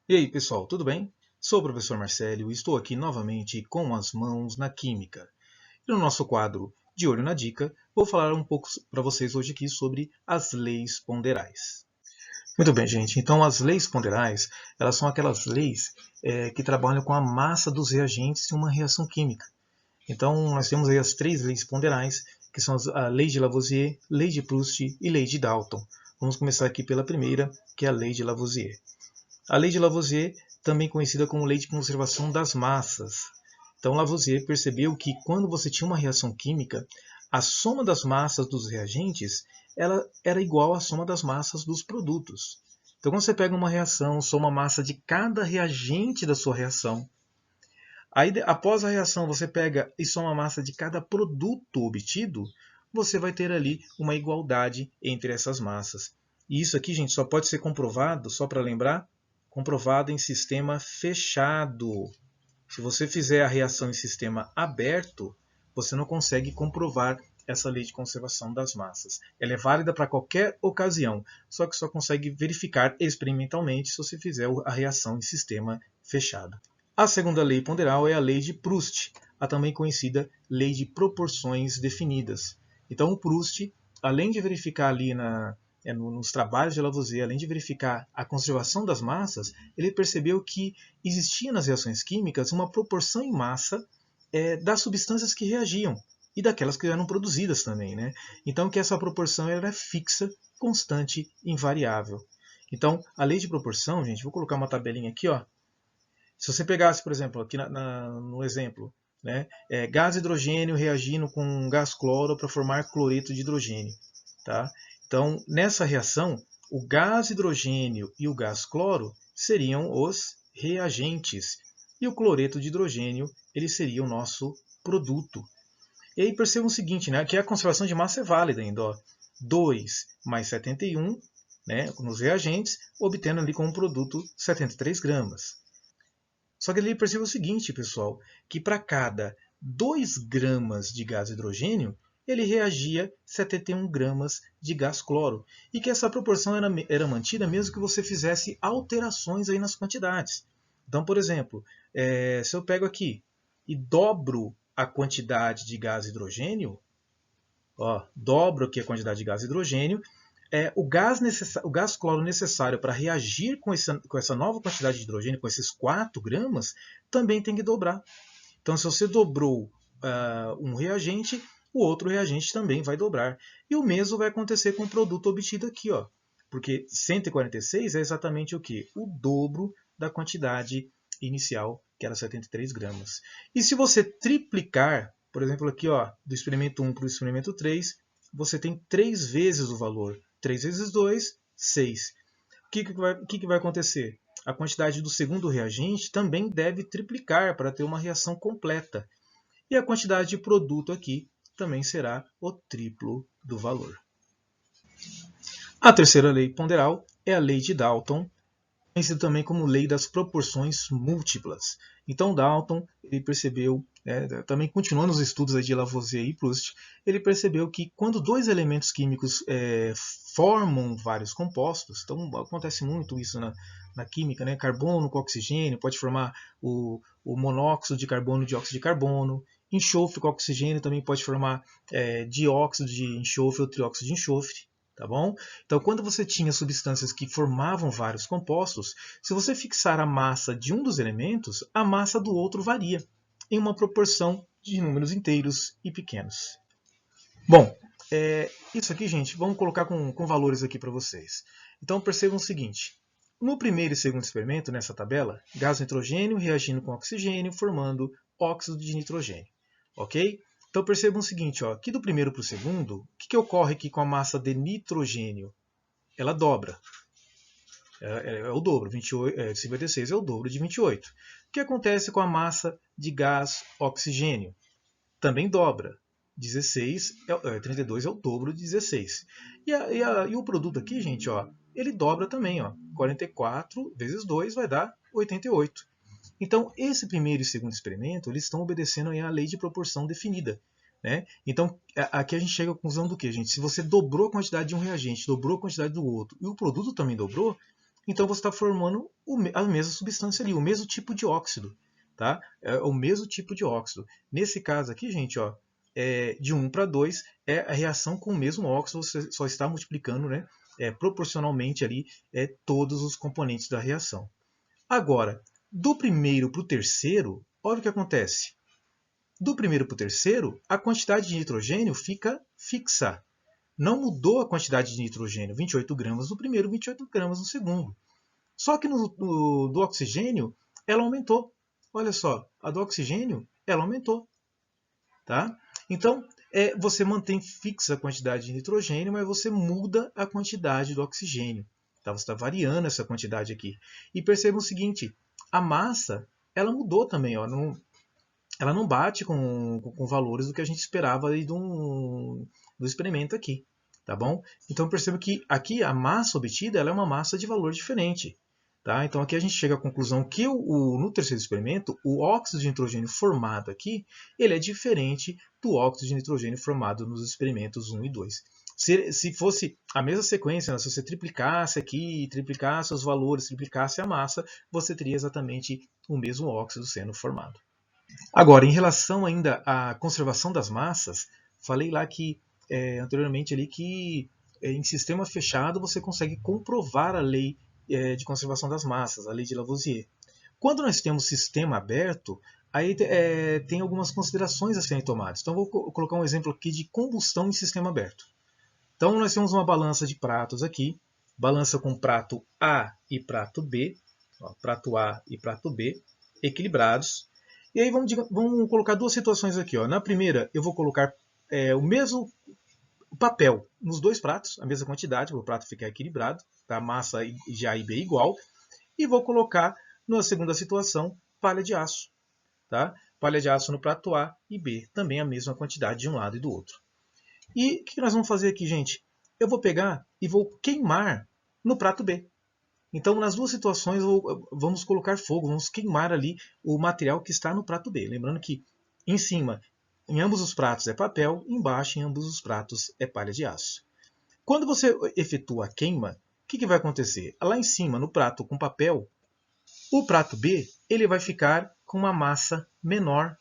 E aí, pessoal, tudo bem? Sou o professor Marcelo e estou aqui novamente com as mãos na química. E no nosso quadro De Olho na Dica, vou falar um pouco para vocês hoje aqui sobre as leis ponderais. Muito bem, gente. Então, as leis ponderais, elas são aquelas leis que trabalham com a massa dos reagentes em uma reação química. Então, nós temos aí as três leis ponderais, que são a lei de Lavoisier, lei de Proust e lei de Dalton. Vamos começar aqui pela primeira, que é a lei de Lavoisier. A lei de Lavoisier, também conhecida como lei de conservação das massas. Então, Lavoisier percebeu que quando você tinha uma reação química, a soma das massas dos reagentes ela era igual à soma das massas dos produtos. Então, quando você pega uma reação, soma a massa de cada reagente da sua reação. Aí, após a reação, você pega e soma a massa de cada produto obtido, você vai ter ali uma igualdade entre essas massas. E isso aqui, gente, só pode ser comprovado, só para lembrar, comprovado em sistema fechado. Se você fizer a reação em sistema aberto, você não consegue comprovar essa lei de conservação das massas. Ela é válida para qualquer ocasião, só que só consegue verificar experimentalmente se você fizer a reação em sistema fechado. A segunda lei ponderal é a lei de Proust, a também conhecida lei de proporções definidas. Então, o Proust, além de verificar ali nos trabalhos de Lavoisier, além de verificar a conservação das massas, ele percebeu que existia nas reações químicas uma proporção em massa das substâncias que reagiam e daquelas que eram produzidas também, né? Então, que essa proporção era fixa, constante, invariável. Então, a lei de proporção, gente, vou colocar uma tabelinha aqui, ó. Se você pegasse, por exemplo, aqui no exemplo, né, gás hidrogênio reagindo com gás cloro para formar cloreto de hidrogênio. Tá? Então, nessa reação, o gás hidrogênio e o gás cloro seriam os reagentes. E o cloreto de hidrogênio ele seria o nosso produto. E aí percebam o seguinte, né, que a conservação de massa é válida ainda. Ó, 2 mais 71 né, nos reagentes, obtendo ali como produto 73 gramas. Só que ele percebeu o seguinte, pessoal, que para cada 2 gramas de gás hidrogênio, ele reagia 71 gramas de gás cloro. E que essa proporção era mantida mesmo que você fizesse alterações aí nas quantidades. Então, por exemplo, se eu pego aqui e dobro a quantidade de gás hidrogênio, ó, dobro aqui a quantidade de gás hidrogênio, o gás cloro necessário para reagir com essa nova quantidade de hidrogênio, com esses 4 gramas, também tem que dobrar. Então, se você dobrou um reagente, o outro reagente também vai dobrar. E o mesmo vai acontecer com o produto obtido aqui, ó, porque 146 é exatamente o que? O dobro da quantidade inicial, que era 73 gramas. E se você triplicar, por exemplo, aqui ó, do experimento 1 para o experimento 3, você tem 3 vezes o valor. 3 vezes 2, 6. O que vai acontecer? A quantidade do segundo reagente também deve triplicar para ter uma reação completa. E a quantidade de produto aqui também será o triplo do valor. A terceira lei ponderal é a lei de Dalton, conhecido também como lei das proporções múltiplas. Então Dalton ele percebeu, também continuando os estudos de Lavoisier e Proust, ele percebeu que quando dois elementos químicos formam vários compostos, então acontece muito isso na química, né? Carbono com oxigênio pode formar o monóxido de carbono e dióxido de carbono, enxofre com oxigênio também pode formar dióxido de enxofre ou trióxido de enxofre. Tá bom? Então, quando você tinha substâncias que formavam vários compostos, se você fixar a massa de um dos elementos, a massa do outro varia, em uma proporção de números inteiros e pequenos. Bom, isso aqui, gente, vamos colocar com valores aqui para vocês. Então, percebam o seguinte. No primeiro e segundo experimento, nessa tabela, gás nitrogênio reagindo com oxigênio, formando óxido de nitrogênio. Ok? Então percebam o seguinte, ó, aqui do primeiro para o segundo, o que ocorre aqui com a massa de nitrogênio? Ela dobra. É o dobro, 56 é o dobro de 28. O que acontece com a massa de gás oxigênio? Também dobra. 32 é o dobro de 16. E o produto aqui, gente, ó, ele dobra também. Ó, 44 vezes 2 vai dar 88. Então, esse primeiro e segundo experimento, eles estão obedecendo à lei de proporção definida. Né? Então, aqui a gente chega à conclusão do que, gente? Se você dobrou a quantidade de um reagente, dobrou a quantidade do outro, e o produto também dobrou, então você está formando a mesma substância ali, o mesmo tipo de óxido. Tá? É o mesmo tipo de óxido. Nesse caso aqui, gente, ó, de 1 para 2 é a reação com o mesmo óxido, você só está multiplicando, né, proporcionalmente ali todos os componentes da reação. Agora, do primeiro para o terceiro, olha o que acontece. Do primeiro para o terceiro, a quantidade de nitrogênio fica fixa. Não mudou a quantidade de nitrogênio, 28 gramas no primeiro, 28 gramas no segundo. Só que do oxigênio, ela aumentou. Olha só, a do oxigênio, ela aumentou. Tá? Então, você mantém fixa a quantidade de nitrogênio, mas você muda a quantidade do oxigênio. Tá? Você está variando essa quantidade aqui. E perceba o seguinte, a massa, ela mudou também. Ó, ela não bate com valores do que a gente esperava aí do experimento aqui. Tá bom? Então perceba que aqui a massa obtida ela é uma massa de valor diferente. Tá? Então aqui a gente chega à conclusão que no terceiro experimento, o óxido de nitrogênio formado aqui, ele é diferente do óxido de nitrogênio formado nos experimentos 1 e 2. Se fosse a mesma sequência, né, se você triplicasse aqui, triplicasse os valores, triplicasse a massa, você teria exatamente o mesmo óxido sendo formado. Agora, em relação ainda à conservação das massas, falei lá que anteriormente ali que em sistema fechado você consegue comprovar a lei de conservação das massas, a lei de Lavoisier. Quando nós temos sistema aberto, aí tem algumas considerações a serem tomadas. Então vou colocar um exemplo aqui de combustão em sistema aberto. Então nós temos uma balança de pratos aqui, balança com prato A e prato B, ó, prato A e prato B, equilibrados. E aí vamos colocar duas situações aqui. Ó. Na primeira, eu vou colocar o mesmo papel nos dois pratos, a mesma quantidade, para o prato ficar equilibrado, tá? A massa de A e B igual. E vou colocar, na segunda situação, palha de aço. Tá? Palha de aço no prato A e B, também a mesma quantidade de um lado e do outro. E o que nós vamos fazer aqui, gente? Eu vou pegar e vou queimar no prato B. Então, nas duas situações, vamos colocar fogo, vamos queimar ali o material que está no prato B. Lembrando que em cima, em ambos os pratos é papel, embaixo, em ambos os pratos é palha de aço. Quando você efetua a queima, o que vai acontecer? Lá em cima, no prato com papel, o prato B ele vai ficar com uma massa menor.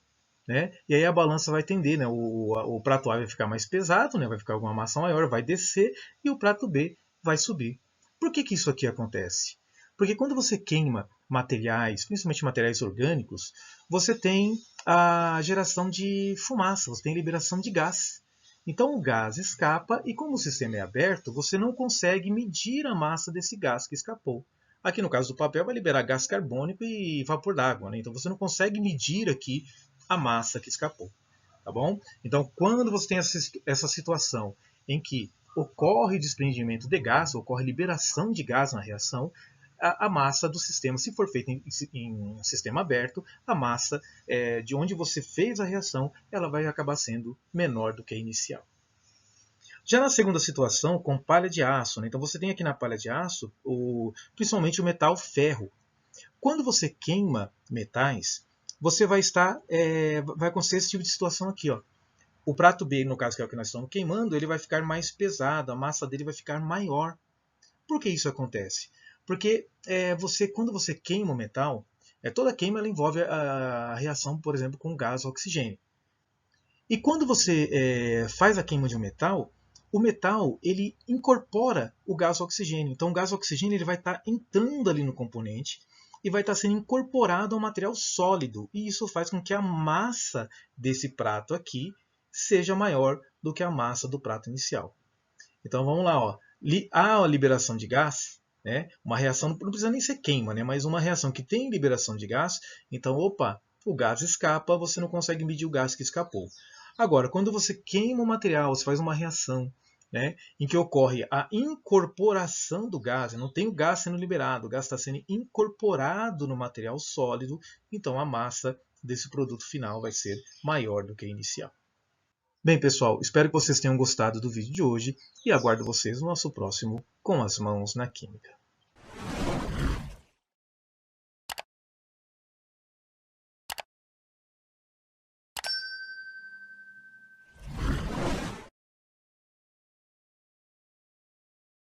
Né? E aí a balança vai tender, né? O prato A vai ficar mais pesado, né? Vai ficar com uma massa maior, vai descer, e o prato B vai subir. Por que isso aqui acontece? Porque quando você queima materiais, principalmente materiais orgânicos, você tem a geração de fumaça, você tem liberação de gás. Então o gás escapa e como o sistema é aberto, você não consegue medir a massa desse gás que escapou. Aqui no caso do papel vai liberar gás carbônico e vapor d'água, né? Então você não consegue medir aqui a massa que escapou, tá bom? Então, quando você tem essa situação em que ocorre desprendimento de gás, ocorre liberação de gás na reação, a massa do sistema, se for feita em um sistema aberto, a massa de onde você fez a reação, ela vai acabar sendo menor do que a inicial. Já na segunda situação, com palha de aço, né? Então você tem aqui na palha de aço, principalmente o metal ferro. Quando você queima metais, você vai acontecer esse tipo de situação aqui. Ó. O prato B, no caso que é o que nós estamos queimando, ele vai ficar mais pesado, a massa dele vai ficar maior. Por que isso acontece? Porque quando você queima o metal, toda queima ela envolve a reação, por exemplo, com o gás oxigênio. E quando você faz a queima de um metal, o metal ele incorpora o gás oxigênio. Então o gás oxigênio ele vai estar entrando ali no componente e vai estar sendo incorporado ao material sólido. E isso faz com que a massa desse prato aqui seja maior do que a massa do prato inicial. Então vamos lá, ó. Há a liberação de gás, né? Uma reação, não precisa nem ser queima, né? Mas uma reação que tem liberação de gás, então, opa, o gás escapa, você não consegue medir o gás que escapou. Agora, quando você queima o material, você faz uma reação, né, em que ocorre a incorporação do gás, não tem o gás sendo liberado, o gás está sendo incorporado no material sólido, então a massa desse produto final vai ser maior do que a inicial. Bem, pessoal, espero que vocês tenham gostado do vídeo de hoje e aguardo vocês no nosso próximo Com as Mãos na Química.